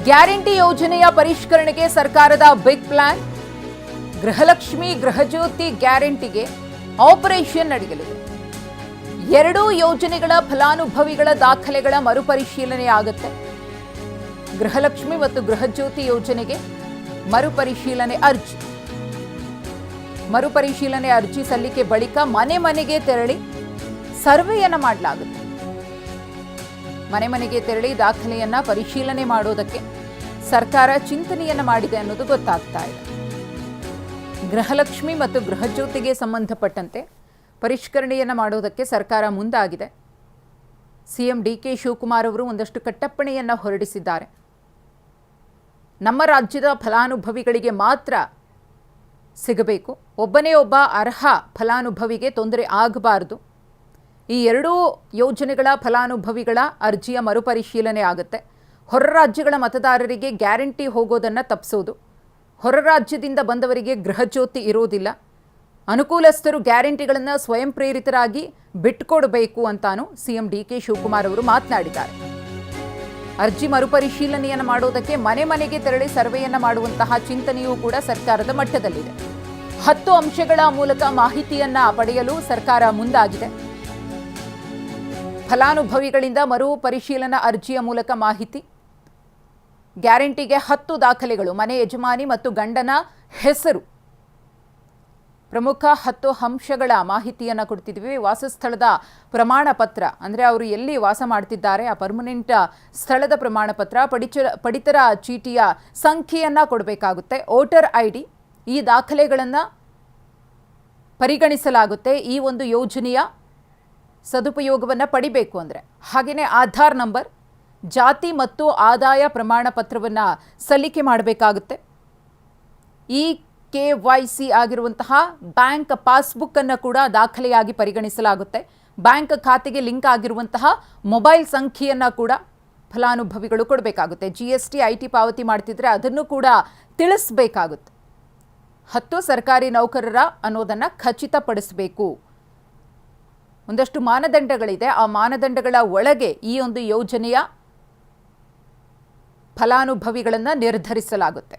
Guarantee ಯೋಜನೆಯ ಪರಿಷ್ಕರಣೆಗೆ ಸರ್ಕಾರದ ಬಿಗ್ ಪ್ಲಾನ್. ಗೃಹಲಕ್ಷ್ಮಿ ಗೃಹಜ್ಯೋತಿ ಗ್ಯಾರಂಟಿಗೆ ಆಪರೇಷನ್ ನಡೆಯಲಿದೆ. ಎರಡೂ ಯೋಜನೆಗಳ ಫಲಾನುಭವಿಗಳ ದಾಖಲೆಗಳ ಮರುಪರಿಶೀಲನೆ ಆಗುತ್ತೆ. ಗೃಹಲಕ್ಷ್ಮಿ ಮತ್ತು ಗೃಹಜ್ಯೋತಿ ಯೋಜನೆಗೆ ಮರುಪರಿಶೀಲನೆ ಅರ್ಜಿ ಸಲ್ಲಿಕೆ ಬಳಿಕ ಮನೆ ಮನೆಗೆ ತೆರಳಿ ಸರ್ವೆಯನ್ನ ಮಾಡಲಾಗುತ್ತೆ. ಮನೆ ಮನೆಗೆ ತೆರಳಿ ದಾಖಲೆಯನ್ನ ಪರಿಶೀಲನೆ ಮಾಡೋದಕ್ಕೆ ಸರ್ಕಾರ ಚಿಂತನೆಯನ್ನ ಮಾಡಿದೆ ಅನ್ನೋದು ಗೊತ್ತಾಗ್ತಾ ಇದೆ. ಗೃಹಲಕ್ಷ್ಮಿ ಮತ್ತು ಗೃಹಜ್ಯೋತಿಗೆ ಸಂಬಂಧಪಟ್ಟಂತೆ ಪರಿಷ್ಕರಣೆಯನ್ನ ಮಾಡೋದಕ್ಕೆ ಸರ್ಕಾರ ಮುಂದಾಗಿದೆ. ಸಿಎಂ ಡಿಕೆ ಶಿವಕುಮಾರ್ ಅವರು ಒಂದಷ್ಟು ಕಟ್ಟಪ್ಪಣೆಯನ್ನ ಹೊರಡಿಸಿದ್ದಾರೆ. ನಮ್ಮ ರಾಜ್ಯದ ಫಲಾನುಭವಿಗಳಿಗೆ ಮಾತ್ರ ಸಿಗಬೇಕು, ಒಬ್ಬನೇ ಒಬ್ಬ ಅರ್ಹ ಫಲಾನುಭವಿಗೆ ತೊಂದರೆ ಆಗಬಾರದು. ಈ ಎರಡೂ ಯೋಜನೆಗಳ ಫಲಾನುಭವಿಗಳ ಅರ್ಜಿಯ ಮರುಪರಿಶೀಲನೆ ಆಗುತ್ತೆ. ಹೊರ ರಾಜ್ಯಗಳ ಮತದಾರರಿಗೆ ಗ್ಯಾರಂಟಿ ಹೋಗೋದನ್ನು ತಪ್ಪಿಸೋದು. ಹೊರ ರಾಜ್ಯದಿಂದ ಬಂದವರಿಗೆ ಗೃಹಜ್ಯೋತಿ ಇರೋದಿಲ್ಲ. ಅನುಕೂಲಸ್ಥರು ಗ್ಯಾರಂಟಿಗಳನ್ನು ಸ್ವಯಂ ಪ್ರೇರಿತರಾಗಿ ಬಿಟ್ಟುಕೊಡಬೇಕು ಅಂತಾನು ಸಿಎಂ ಡಿಕೆ ಶಿವಕುಮಾರ್ ಅವರು ಮಾತನಾಡಿದ್ದಾರೆ. ಅರ್ಜಿ ಮರುಪರಿಶೀಲನೆಯನ್ನು ಮಾಡೋದಕ್ಕೆ ಮನೆ ಮನೆಗೆ ತೆರಳಿ ಸರ್ವೆಯನ್ನು ಮಾಡುವಂತಹ ಚಿಂತನೆಯೂ ಕೂಡ ಸರ್ಕಾರದ ಮಟ್ಟದಲ್ಲಿದೆ. 10 ಅಂಶಗಳ ಮೂಲಕ ಮಾಹಿತಿಯನ್ನ ಪಡೆಯಲು ಸರ್ಕಾರ ಮುಂದಾಗಿದೆ. ಫಲಾನುಭವಿಗಳಿಂದ ಮರುಪರಿಶೀಲನಾ ಅರ್ಜಿಯ ಮೂಲಕ ಮಾಹಿತಿ. ಗ್ಯಾರಂಟಿಗೆ 10 ದಾಖಲೆಗಳು, ಮನೆ ಯಜಮಾನಿ ಮತ್ತು ಗಂಡನ ಹೆಸರು, ಪ್ರಮುಖ 10 ಅಂಶಗಳ ಮಾಹಿತಿಯನ್ನು ಕೊಡ್ತಿದ್ವಿ. ವಾಸಸ್ಥಳದ ಪ್ರಮಾಣ ಪತ್ರ, ಅಂದರೆ ಅವರು ಎಲ್ಲಿ ವಾಸ ಮಾಡ್ತಿದ್ದಾರೆ ಆ ಪರ್ಮನೆಂಟ್ ಸ್ಥಳದ ಪ್ರಮಾಣ ಪತ್ರ, ಪಡಿತರ ಚೀಟಿಯ ಸಂಖ್ಯೆಯನ್ನು ಕೊಡಬೇಕಾಗುತ್ತೆ. ವೋಟರ್ ID, ಈ ದಾಖಲೆಗಳನ್ನು ಪರಿಗಣಿಸಲಾಗುತ್ತೆ ಈ ಒಂದು ಯೋಜನೆಯ ಸದುಪಯೋಗವನ್ನು ಪಡಿಬೇಕು ಅಂದರೆ. ಹಾಗೆಯೇ ಆಧಾರ್ ನಂಬರ್, ಜಾತಿ ಮತ್ತು ಆದಾಯ ಪ್ರಮಾಣ ಪತ್ರವನ್ನು ಸಲ್ಲಿಕೆ ಮಾಡಬೇಕಾಗುತ್ತೆ. ಈ KYC ಆಗಿರುವಂತಹ ಬ್ಯಾಂಕ್ ಪಾಸ್ಬುಕ್ ಅನ್ನು ಕೂಡ ದಾಖಲೆಯಾಗಿ ಪರಿಗಣಿಸಲಾಗುತ್ತೆ. ಬ್ಯಾಂಕ್ ಖಾತೆಗೆ ಲಿಂಕ್ ಆಗಿರುವಂತಹ ಮೊಬೈಲ್ ಸಂಖ್ಯೆಯನ್ನು ಕೂಡ ಫಲಾನುಭವಿಗಳು ಕೊಡಬೇಕಾಗುತ್ತೆ. GST IT ಪಾವತಿ ಮಾಡ್ತಿದ್ರೆ ಅದನ್ನು ಕೂಡ ತಿಳಿಸಬೇಕಾಗುತ್ತೆ. 10 ಸರ್ಕಾರಿ ನೌಕರರ ಅನ್ನೋದನ್ನು ಖಚಿತಪಡಿಸಬೇಕು. ಒಂದಷ್ಟು ಮಾನದಂಡಗಳಿದೆ. ಆ ಮಾನದಂಡಗಳ ಒಳಗೆ ಈ ಒಂದು ಯೋಜನೆಯ ಫಲಾನುಭವಿಗಳನ್ನು ನಿರ್ಧರಿಸಲಾಗುತ್ತೆ.